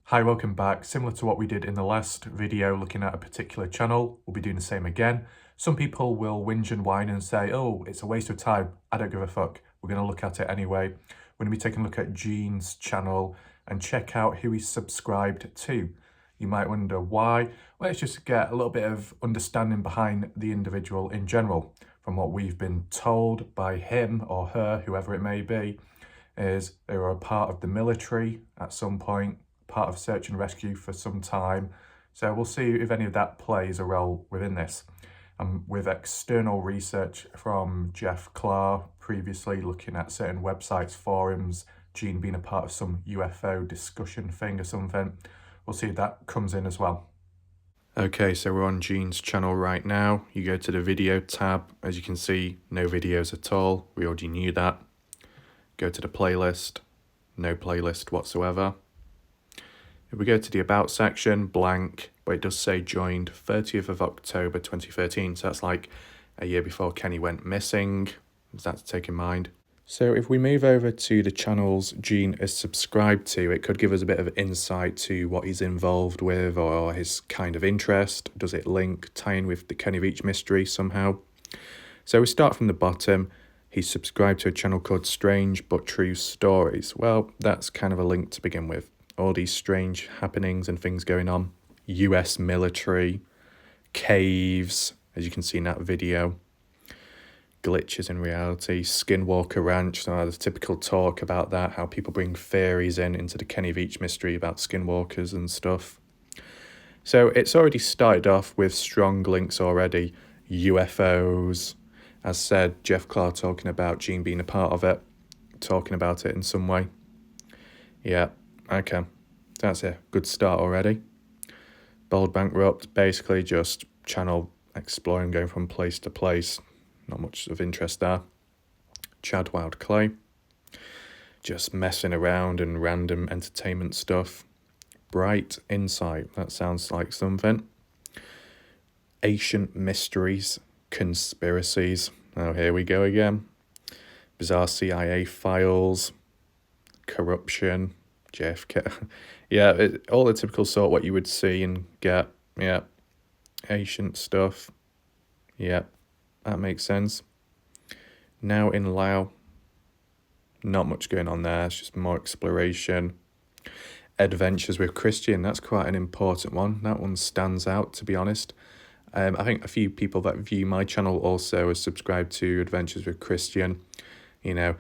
Hi, welcome back. Similar to what we did in the last video looking at a particular channel, we'll be doing the same again. Some people will whinge and whine and say, oh, it's a waste of time. I don't give a fuck. We're going to look at it anyway. We're going to be taking a look at Gene's channel and check out who he's subscribed to. You might wonder why. Well, let's just get a little bit of understanding behind the individual in general. From what we've been told by him or her, whoever it may be, is they were a part of the military at some point, part of search and rescue for some time. So we'll see if any of that plays a role within this. With external research from Jeff SAR previously looking at certain websites, forums, Gene being a part of some UFO discussion thing or something, we'll see if that comes in as well. Okay, so we're on Gene's channel right now. You go to the video tab. As you can see, no videos at all. We already knew that. Go to the playlist, no playlist whatsoever. If we go to the About section, blank, but it does say joined 30th of October 2013, so that's like a year before Kenny went missing. Is that to take in mind? So if we move over to the channels Gene is subscribed to, it could give us a bit of insight to what he's involved with or his kind of interest. Does it link, tie in with the Kenny Veach mystery somehow? So we start from the bottom. He's subscribed to a channel called Strange But True Stories. Well, that's kind of a link to begin with. All these strange happenings and things going on. US military, caves, as you can see in that video. Glitches in reality, Skinwalker Ranch, so the typical talk about that, how people bring theories into the Kenny Veach mystery about skinwalkers and stuff. So it's already started off with strong links already. UFOs, as said, Jeff SAR talking about Gene being a part of it, talking about it in some way. Yeah, okay, that's a good start already. Bold Bankrupt, basically just channel exploring, going from place to place. Not much of interest there. Chad Wild Clay, just messing around and random entertainment stuff. Bright Insight, that sounds like something. Ancient Mysteries, Conspiracies, oh here we go again. Bizarre CIA Files, Corruption, JFK. Yeah, all the typical sort what you would see and get. Yeah, ancient stuff. Yeah, that makes sense. Now in Lao, not much going on there. It's just more exploration. Adventures with Christian, that's quite an important one. That one stands out, to be honest. I think a few people that view my channel also are subscribed to Adventures with Christian. You know,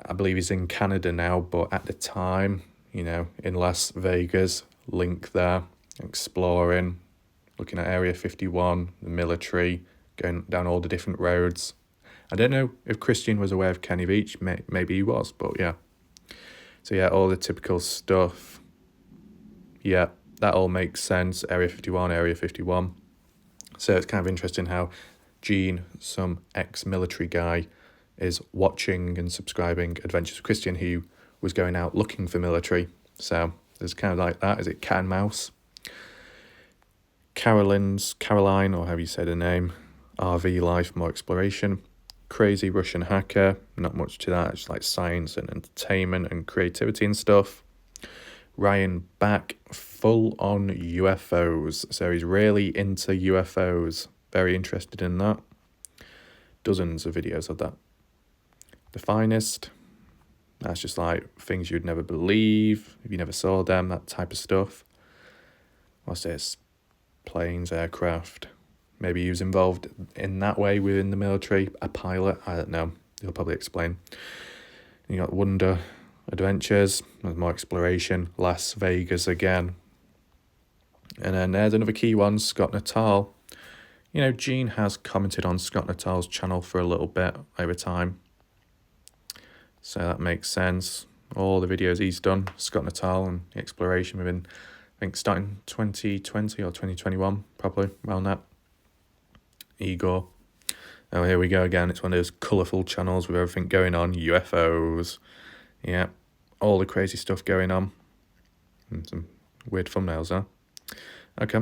I believe he's in Canada now, but at the time, you know, in Las Vegas, link there, exploring, looking at Area 51, the military, going down all the different roads. I don't know if Christian was aware of Kenny Veach, maybe he was, but yeah. So yeah, all the typical stuff. Yeah, that all makes sense. Area 51, Area 51. So it's kind of interesting how Gene, some ex-military guy, is watching and subscribing Adventures with Christian, who was going out looking for military. So there's kind of like that. Is it cat and mouse? Caroline, or however you say the name, RV Life, more exploration. Crazy Russian Hacker, not much to that. It's like science and entertainment and creativity and stuff. Ryan Back, full on UFOs. So he's really into UFOs. Very interested in that. Dozens of videos of that. The Finest, that's just like things you'd never believe if you never saw them, that type of stuff. What's this? Planes, aircraft. Maybe he was involved in that way within the military. A pilot, I don't know. He'll probably explain. And you got Wonder Adventures, there's more exploration. Las Vegas again. And then there's another key one, Scott Natal. You know, Gene has commented on Scott Natal's channel for a little bit over time. So that makes sense. All the videos he's done, Scott Natal and the exploration within, I think, starting 2020 or 2021, probably around that. Igor. Oh, here we go again. It's one of those colourful channels with everything going on. UFOs. Yeah, all the crazy stuff going on. And some weird thumbnails there. Okay.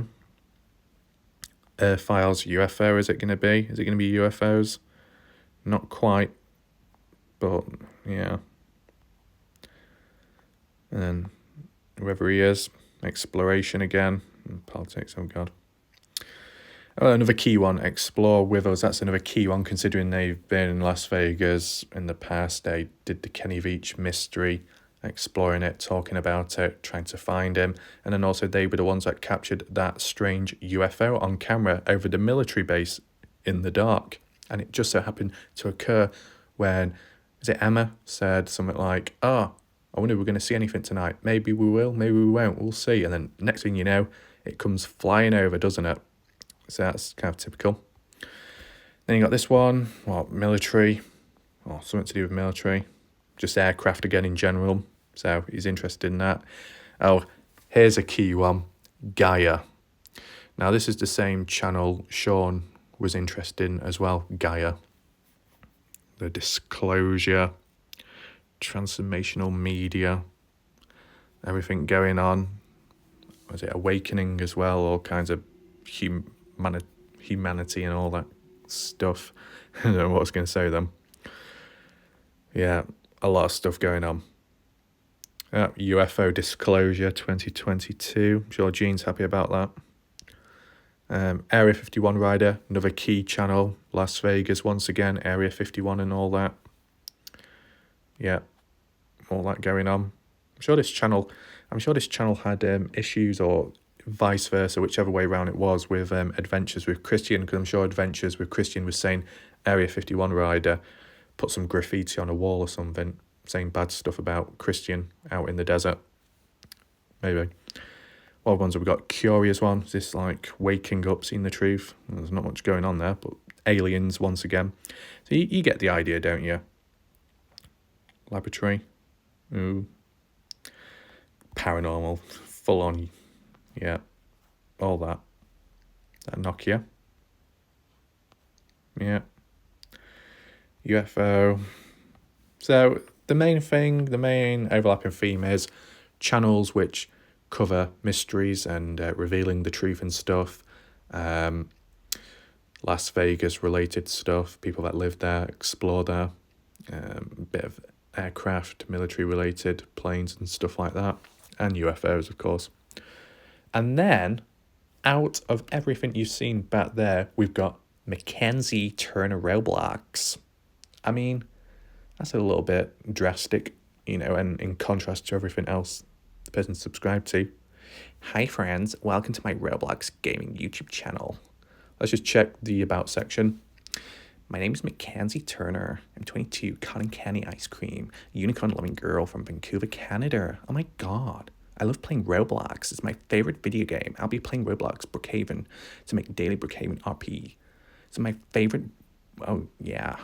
Files UFO, is it going to be? Is it going to be UFOs? Not quite. But, yeah. And then whoever he is, exploration again. Politics, oh God. Oh, another key one, explore with us. That's another key one, considering they've been in Las Vegas in the past. They did the Kenny Veach mystery, exploring it, talking about it, trying to find him. And then also they were the ones that captured that strange UFO on camera over the military base in the dark. And it just so happened to occur when, is it Emma, said something like, I wonder if we're going to see anything tonight. Maybe we will, maybe we won't, we'll see. And then next thing you know, it comes flying over, doesn't it? So that's kind of typical. Then you got this one, military, or something to do with military, just aircraft again in general. So he's interested in that. Oh, here's a key one, Gaia. Now this is the same channel Sean was interested in as well, Gaia. The disclosure, transformational media, everything going on. Was it awakening as well? All kinds of humanity and all that stuff. I don't know what I was going to say then. Yeah, a lot of stuff going on. UFO Disclosure 2022. I'm sure Gene's happy about that. Area 51 Rider, another key channel. Las Vegas, once again, Area 51 and all that. Yeah, all that going on. I'm sure this channel had issues, or vice versa, whichever way around it was, with Adventures with Christian, because I'm sure Adventures with Christian was saying Area 51 Rider put some graffiti on a wall or something, saying bad stuff about Christian out in the desert. Maybe. What ones have we got? Curious one. Is this like waking up, seeing the truth? There's not much going on there, but aliens once again. So you get the idea, don't you? Laboratory. Ooh. Paranormal. Full on. Yeah. All that. That Nokia. Yeah. UFO. So the main overlapping theme is channels which cover mysteries and revealing the truth and stuff. Las Vegas related stuff, people that live there, explore there. A bit of aircraft, military related, planes and stuff like that. And UFOs, of course. And then, out of everything you've seen back there, we've got Mackenzie Turner Roblox. I mean, that's a little bit drastic, and in contrast to everything else the person subscribed to. Hi friends, welcome to my Roblox gaming YouTube channel. Let's just check the about section. My name is Mackenzie Turner. I'm 22, cotton candy ice cream, unicorn loving girl from Vancouver, Canada. Oh my god. I love playing Roblox. It's my favorite video game. I'll be playing Roblox Brookhaven to make daily Brookhaven RP. It's my favorite. Oh, yeah.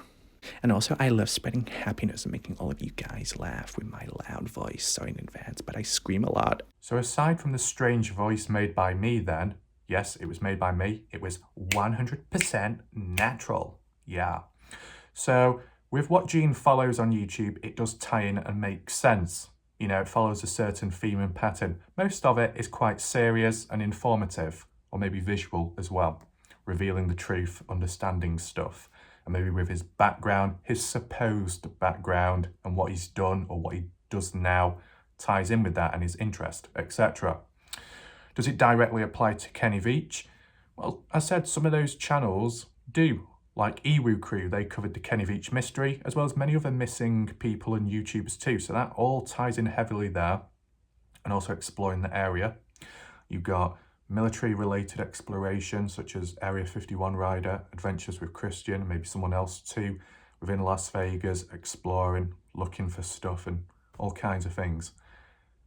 And also, I love spreading happiness and making all of you guys laugh with my loud voice. Sorry in advance, but I scream a lot. So aside from the strange voice made by me then, yes, it was made by me. It was 100% natural. Yeah. So with what Gene follows on YouTube, it does tie in and make sense. It follows a certain theme and pattern. Most of it is quite serious and informative, or maybe visual as well, revealing the truth, understanding stuff, and maybe with his background, his supposed background, and what he's done or what he does now ties in with that and his interest, etc. Does it directly apply to Kenny Veach? Well, I said some of those channels do. Like Ewu Crew, they covered the Kenny Veach mystery, as well as many other missing people and YouTubers too. So that all ties in heavily there, and also exploring the area. You've got military-related exploration, such as Area 51 Rider, Adventures with Christian, maybe someone else too, within Las Vegas, exploring, looking for stuff and all kinds of things.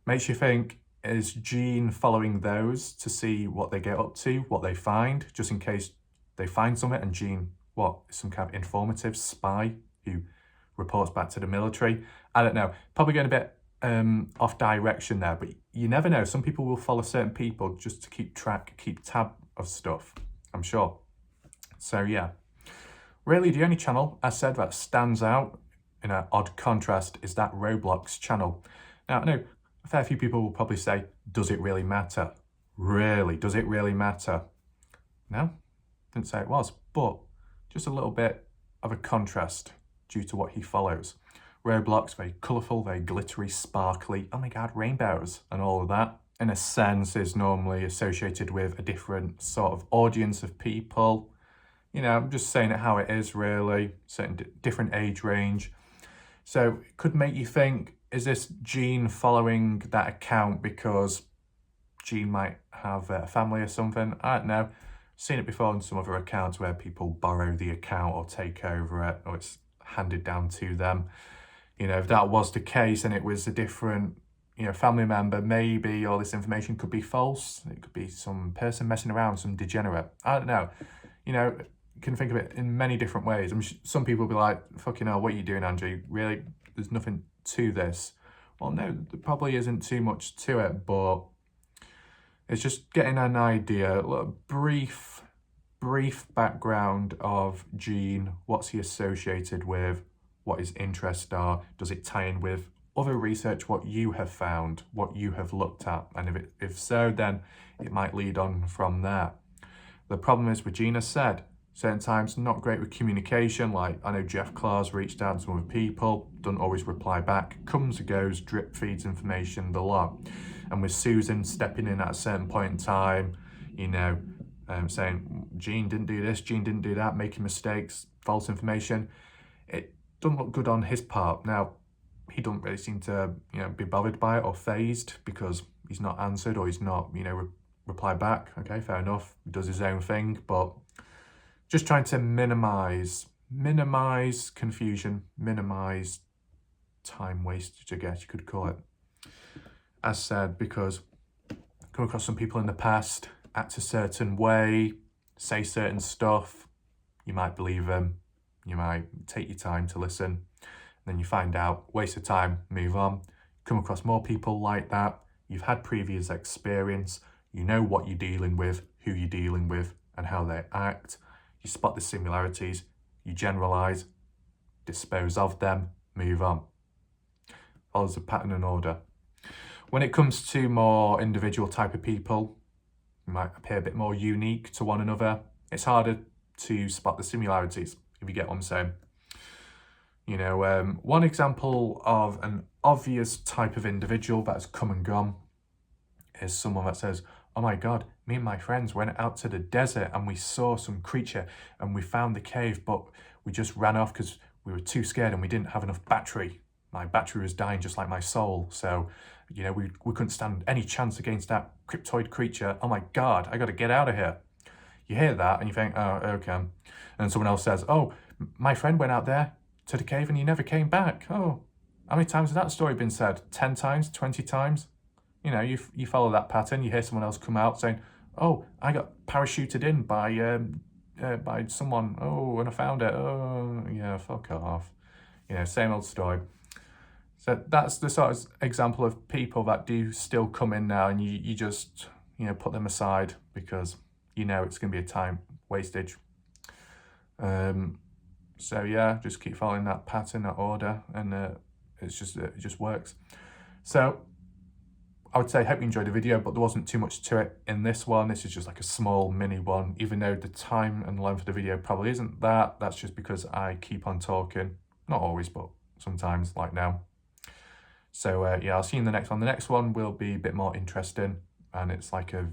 Makes you think, is Gene following those to see what they get up to, what they find, just in case they find something and Gene, some kind of informative spy who reports back to the military? I don't know. Probably going a bit off direction there, but you never know. Some people will follow certain people just to keep tab of stuff, I'm sure. So yeah, really the only channel I said that stands out in an odd contrast is that Roblox channel. Now I know a fair few people will probably say, does it really matter? Really, does it really matter? No, didn't say it was, but just a little bit of a contrast due to what he follows. Roblox, very colourful, very glittery, sparkly, oh my god, rainbows and all of that. in a sense, is normally associated with a different sort of audience of people. You know, I'm just saying it how it is, really, certain different age range. So it could make you think, is this Gene following that account because Gene might have a family or something? I don't know. Seen it before on some other accounts where people borrow the account or take over it, or it's handed down to them. You know, if that was the case and it was a different, you know, family member, maybe all this information could be false. It could be some person messing around, some degenerate. I don't know. You know, you can think of it in many different ways. Some people will be like, fucking hell, what are you doing, Andrew? Really? There's nothing to this. Well, no, there probably isn't too much to it, but it's just getting an idea, a brief background of Gene. What's he associated with? What his interests are? Does it tie in with other research, what you have found, what you have looked at? And if so, then it might lead on from there. The problem is with Gene, as said, certain times not great with communication. Like, I know Jeff Clark's reached out to some other people, doesn't always reply back, comes and goes, drip feeds information, the lot. And with Susan stepping in at a certain point in time, you know, saying, Gene didn't do this, Gene didn't do that, making mistakes, false information, it doesn't look good on his part. Now, he doesn't really seem to, you know, be bothered by it or phased because he's not answered or he's not, you know, reply back. Okay, fair enough. He does his own thing, but just trying to minimize confusion, minimize time wastage, I guess you could call it. As said, because I've come across some people in the past, act a certain way, say certain stuff, you might believe them, you might take your time to listen, then you find out, waste of time, move on. Come across more people like that, you've had previous experience, you know what you're dealing with, who you're dealing with, and how they act. You spot the similarities, you generalize, dispose of them, move on. Follows a pattern and order. When it comes to more individual type of people, who might appear a bit more unique to one another, it's harder to spot the similarities, if you get what I'm saying. You know, one example of an obvious type of individual that has come and gone is someone that says, oh my God, me and my friends went out to the desert and we saw some creature and we found the cave, but we just ran off because we were too scared and we didn't have enough battery. My battery was dying just like my soul. So, you know, we couldn't stand any chance against that cryptoid creature. Oh my God, I got to get out of here. You hear that and you think, oh, okay. And someone else says, oh, my friend went out there to the cave and he never came back. Oh, how many times has that story been said? 10 times, 20 times? You know, you follow that pattern, you hear someone else come out saying, oh, I got parachuted in by someone. Oh, and I found it. Oh, yeah, fuck off. You know, same old story. So that's the sort of example of people that do still come in now, and you just, you know, put them aside because you know it's going to be a time wastage. So yeah, just keep following that pattern, that order, and it just works. So I would say, hope you enjoyed the video, but there wasn't too much to it in this one. This is just like a small mini one, even though the time and length of the video probably isn't that. That's just because I keep on talking. Not always, but sometimes, like now. So yeah, I'll see you in the next one. The next one will be a bit more interesting, and it's like a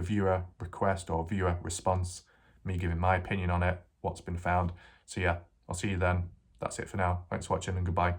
viewer request or viewer response, me giving my opinion on it, what's been found. So yeah, I'll see you then. That's it for now. Thanks for watching and goodbye.